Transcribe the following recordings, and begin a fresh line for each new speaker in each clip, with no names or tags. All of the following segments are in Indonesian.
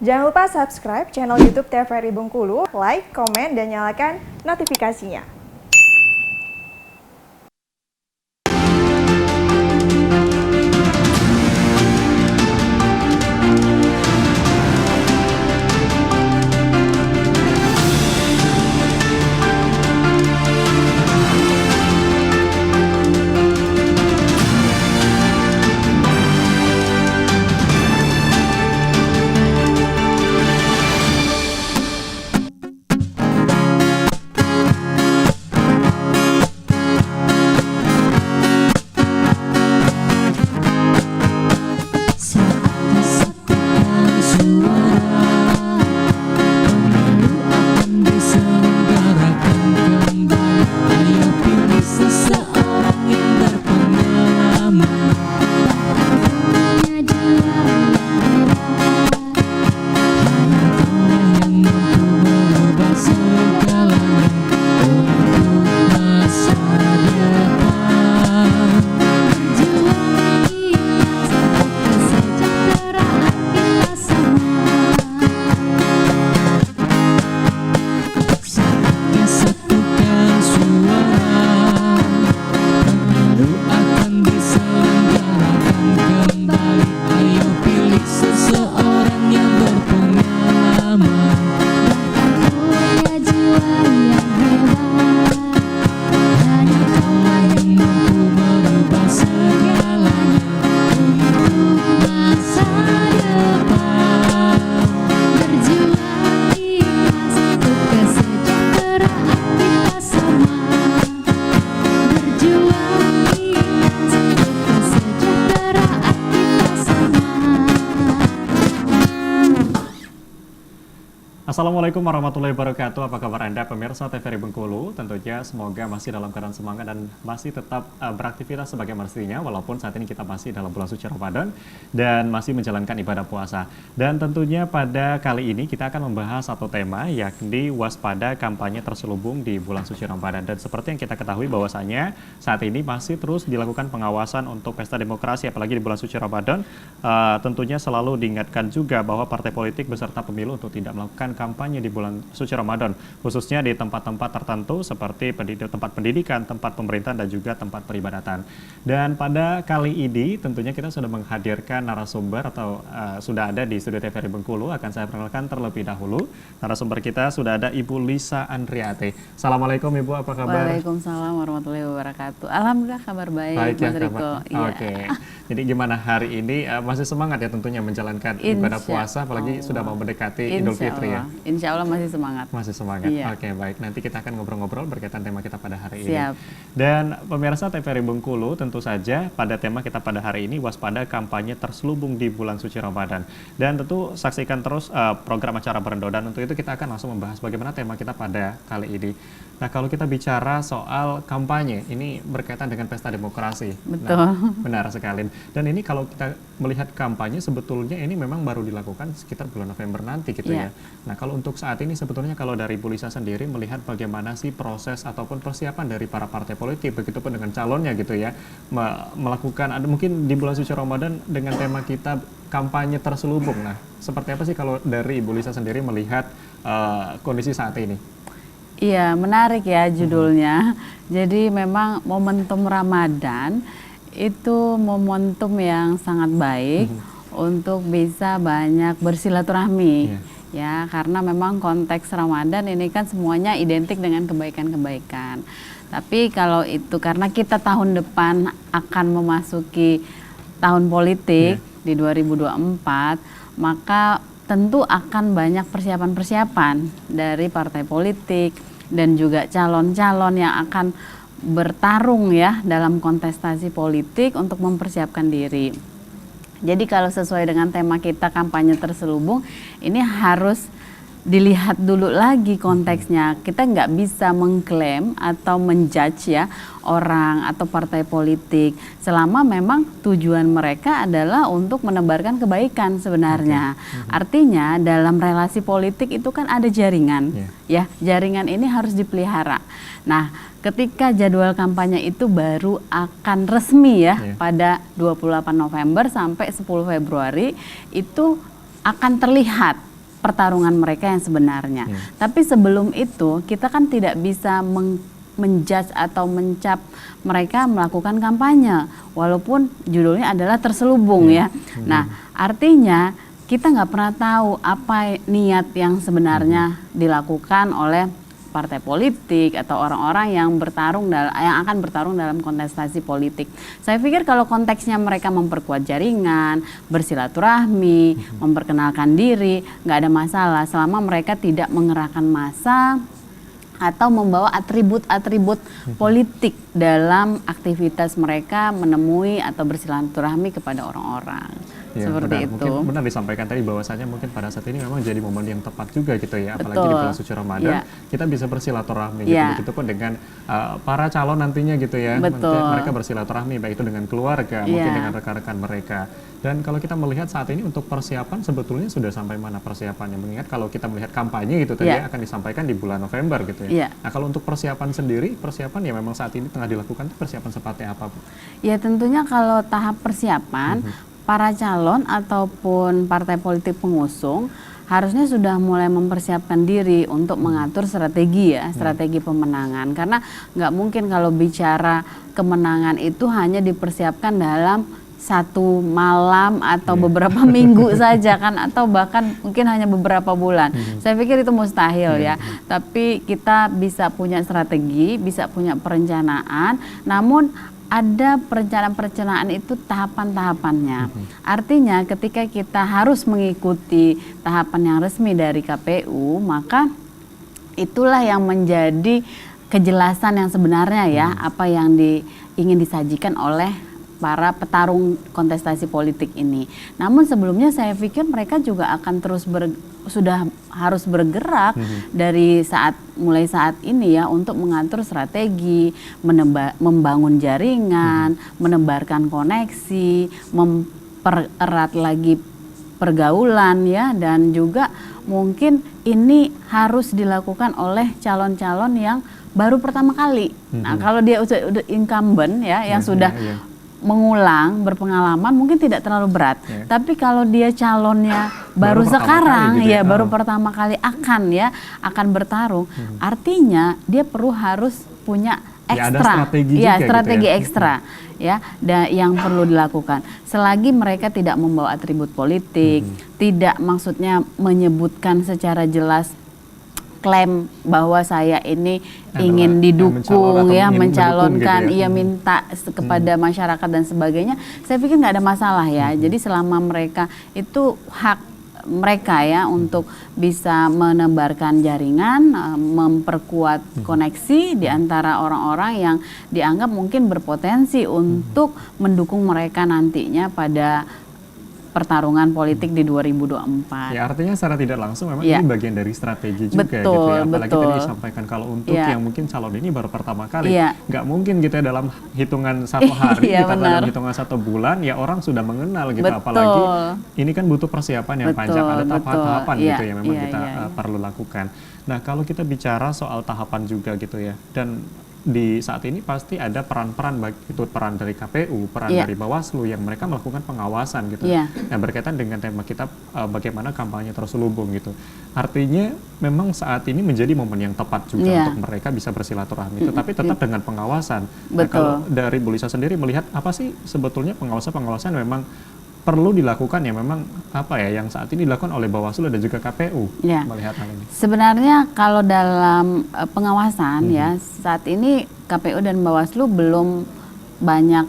Jangan lupa subscribe channel YouTube TVRI Bengkulu, like, komen, dan nyalakan notifikasinya.
Assalamualaikum warahmatullahi wabarakatuh. Apa kabar Anda pemirsa TVRI Bengkulu? Tentunya semoga masih dalam keadaan semangat dan masih tetap beraktivitas sebagai mestinya walaupun saat ini kita masih dalam bulan suci Ramadan dan masih menjalankan ibadah puasa. Dan tentunya pada kali ini kita akan membahas satu tema yakni waspada kampanye terselubung di bulan suci Ramadan. Dan seperti yang kita ketahui bahwasanya saat ini masih terus dilakukan pengawasan untuk pesta demokrasi apalagi di bulan suci Ramadan. Tentunya selalu diingatkan juga bahwa partai politik beserta pemilu untuk tidak melakukan kampanye di bulan suci Ramadan, khususnya di tempat-tempat tertentu seperti tempat pendidikan, tempat pemerintahan, dan juga tempat peribadatan. Dan pada kali ini tentunya kita sudah menghadirkan narasumber atau sudah ada di studio TVRI Bengkulu. Akan saya perkenalkan terlebih dahulu. Narasumber kita sudah ada Ibu Lisa Andriati. Assalamualaikum Ibu, apa kabar?
Waalaikumsalam warahmatullahi wabarakatuh. Alhamdulillah kabar baik, Mas Riko.
Oke. Jadi gimana hari ini? Masih semangat ya tentunya menjalankan ibadah puasa, apalagi sudah mau mendekati Idul Fitri ya?
Insya Allah masih semangat.
Masih semangat.
Iya.
Oke, baik. Nanti kita akan ngobrol-ngobrol berkaitan tema kita pada hari
Siap.
ini. Dan pemirsa TVRI Bengkulu, tentu saja pada tema kita pada hari ini waspada kampanye terselubung di bulan suci Ramadan. Dan tentu saksikan terus program acara Berendo, dan untuk itu kita akan langsung membahas bagaimana tema kita pada kali ini. Nah, kalau kita bicara soal kampanye, ini berkaitan dengan pesta demokrasi.
Betul.
Nah, benar sekali. Dan ini kalau kita melihat kampanye sebetulnya ini memang baru dilakukan sekitar bulan November nanti gitu ya. Nah, kalau untuk saat ini sebetulnya kalau dari Bu Lisa sendiri melihat bagaimana sih proses ataupun persiapan dari para partai politik, begitupun dengan calonnya gitu ya, melakukan, ada mungkin di bulan suci Ramadan dengan tema kita kampanye terselubung. Nah, seperti apa sih kalau dari Ibu Lisa sendiri melihat kondisi saat ini?
Iya, menarik ya judulnya. Jadi memang momentum Ramadan itu momentum yang sangat baik untuk bisa banyak bersilaturahmi. Ya, karena memang konteks Ramadan ini kan semuanya identik dengan kebaikan-kebaikan. Tapi kalau itu karena kita tahun depan akan memasuki tahun politik di 2024, maka tentu akan banyak persiapan-persiapan dari partai politik dan juga calon-calon yang akan bertarung ya dalam kontestasi politik untuk mempersiapkan diri. Jadi kalau sesuai dengan tema kita kampanye terselubung, ini harus dilihat dulu lagi konteksnya. Kita nggak bisa mengklaim atau menjudge ya orang atau partai politik selama memang tujuan mereka adalah untuk menebarkan kebaikan sebenarnya. Artinya dalam relasi politik itu kan ada jaringan, ya jaringan ini harus dipelihara. Nah, ketika jadwal kampanye itu baru akan resmi ya pada 28 November sampai 10 Februari itu akan terlihat pertarungan mereka yang sebenarnya. Tapi sebelum itu kita kan tidak bisa menjudge atau mencap mereka melakukan kampanye, walaupun judulnya adalah terselubung ya. Nah, artinya kita nggak pernah tahu apa niat yang sebenarnya dilakukan oleh partai politik atau orang-orang yang akan bertarung dalam kontestasi politik. Saya pikir kalau konteksnya mereka memperkuat jaringan, bersilaturahmi, memperkenalkan diri, nggak ada masalah selama mereka tidak mengerahkan massa atau membawa atribut-atribut politik dalam aktivitas mereka menemui atau bersilaturahmi kepada orang-orang.
Ya,
Seperti
benar.
itu.
Mungkin benar disampaikan tadi bahwasanya mungkin pada saat ini memang jadi momen yang tepat juga gitu ya, apalagi di bulan suci Ramadan kita bisa bersilaturahmi gitu, begitu pun dengan para calon nantinya gitu ya. Mereka bersilaturahmi baik itu dengan keluarga, mungkin dengan rekan-rekan mereka. Dan kalau kita melihat saat ini untuk persiapan sebetulnya sudah sampai mana persiapannya? Mengingat kalau kita melihat kampanye gitu tadi akan disampaikan di bulan November gitu ya. Nah, kalau untuk persiapan sendiri, persiapan ya memang saat ini tengah dilakukan, persiapan seperti apa, Bu?
Ya tentunya kalau tahap persiapan para calon ataupun partai politik pengusung harusnya sudah mulai mempersiapkan diri untuk mengatur strategi strategi pemenangan, karena nggak mungkin kalau bicara kemenangan itu hanya dipersiapkan dalam satu malam atau beberapa minggu saja kan, atau bahkan mungkin hanya beberapa bulan. Saya pikir itu mustahil ya. Tapi kita bisa punya strategi, bisa punya perencanaan, namun ada perencanaan-perencanaan itu tahapan-tahapannya. Artinya ketika kita harus mengikuti tahapan yang resmi dari KPU, maka itulah yang menjadi kejelasan yang sebenarnya ya, apa yang ingin disajikan oleh para petarung kontestasi politik ini. Namun sebelumnya saya pikir mereka juga akan terus sudah harus bergerak dari mulai saat ini ya, untuk mengatur strategi, membangun jaringan, menebarkan koneksi, mempererat lagi pergaulan ya, dan juga mungkin ini harus dilakukan oleh calon-calon yang baru pertama kali. Nah, kalau dia udah incumbent ya, yang sudah mengulang, berpengalaman, mungkin tidak terlalu berat. Tapi kalau dia calonnya baru sekarang gitu ya, baru pertama kali akan bertarung, artinya dia harus punya ekstra, strategi ekstra ya, yang perlu dilakukan. Selagi mereka tidak membawa atribut politik, tidak maksudnya menyebutkan secara jelas klaim bahwa saya ini ingin didukung mencalonkan,
gitu ya.
Minta kepada masyarakat dan sebagainya, saya pikir nggak ada masalah ya. Jadi selama mereka itu hak mereka ya untuk bisa menebarkan jaringan, memperkuat koneksi di antara orang-orang yang dianggap mungkin berpotensi untuk mendukung mereka nantinya pada pertarungan politik di 2024.
Ya, artinya secara tidak langsung memang ini bagian dari strategi juga gitu ya. Apalagi tadi disampaikan kalau untuk yang mungkin calon ini baru pertama kali, nggak mungkin gitu ya dalam hitungan satu hari, dalam hitungan satu bulan ya orang sudah mengenal gitu. Apalagi ini kan butuh persiapan yang panjang, ada tahapan-tahapan gitu ya memang kita perlu lakukan. Nah, kalau kita bicara soal tahapan juga gitu ya, dan di saat ini pasti ada peran-peran, baik itu peran dari KPU, peran dari Bawaslu yang mereka melakukan pengawasan gitu. Nah, berkaitan dengan tema kita bagaimana kampanye terselubung gitu. Artinya memang saat ini menjadi momen yang tepat juga untuk mereka bisa bersilaturahmi, tetapi tetap dengan pengawasan. Nah, kalau dari Bu Lisa sendiri melihat apa sih sebetulnya pengawasan memang perlu dilakukan ya, memang apa ya yang saat ini dilakukan oleh Bawaslu dan juga KPU melihat hal ini? Sebenarnya
kalau dalam pengawasan ya, saat ini KPU dan Bawaslu belum banyak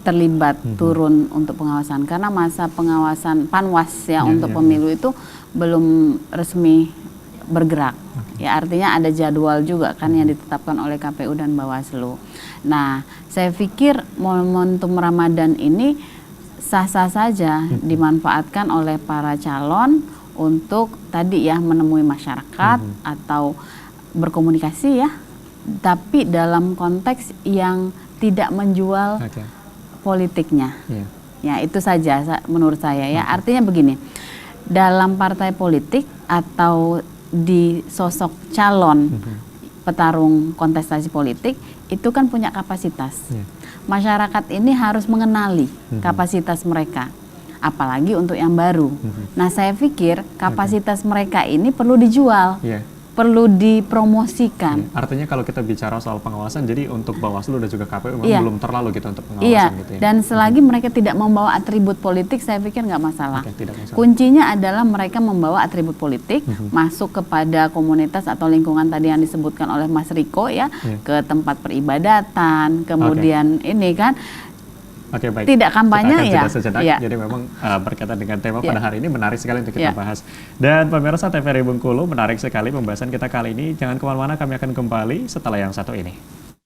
terlibat turun untuk pengawasan, karena masa pengawasan Panwas untuk pemilu itu belum resmi bergerak. Ya, artinya ada jadwal juga kan yang ditetapkan oleh KPU dan Bawaslu. Nah, saya pikir momentum Ramadan ini sah-sah saja dimanfaatkan oleh para calon untuk tadi ya menemui masyarakat atau berkomunikasi ya, tapi dalam konteks yang tidak menjual politiknya. Ya, itu saja menurut saya ya. Artinya begini, dalam partai politik atau di sosok calon petarung kontestasi politik itu kan punya kapasitas. Masyarakat ini harus mengenali kapasitas mereka. apalagi untuk yang baru. Nah, saya pikir kapasitas mereka ini perlu dijual.
Iya.
Perlu dipromosikan.
Artinya kalau kita bicara soal pengawasan, jadi untuk Bawaslu dan juga KPU memang
Iya.
belum terlalu gitu untuk pengawasan
Iya,
gitu ya.
dan selagi mereka tidak membawa atribut politik, saya pikir nggak masalah.
Oke, tidak masalah.
Kuncinya adalah mereka membawa atribut politik, masuk kepada komunitas atau lingkungan tadi yang disebutkan oleh Mas Riko ya, ke tempat peribadatan, kemudian ini kan.
Oke, baik.
Tidak kampanye,
Kita akan
ya.
jeda sejenak.
Iya.
Jadi memang berkaitan dengan tema
Iya.
pada hari ini menarik sekali untuk kita
Iya.
bahas. Dan pemirsa TVRI Bengkulu, menarik sekali pembahasan kita kali ini. Jangan kemana-mana, kami akan kembali setelah yang satu ini.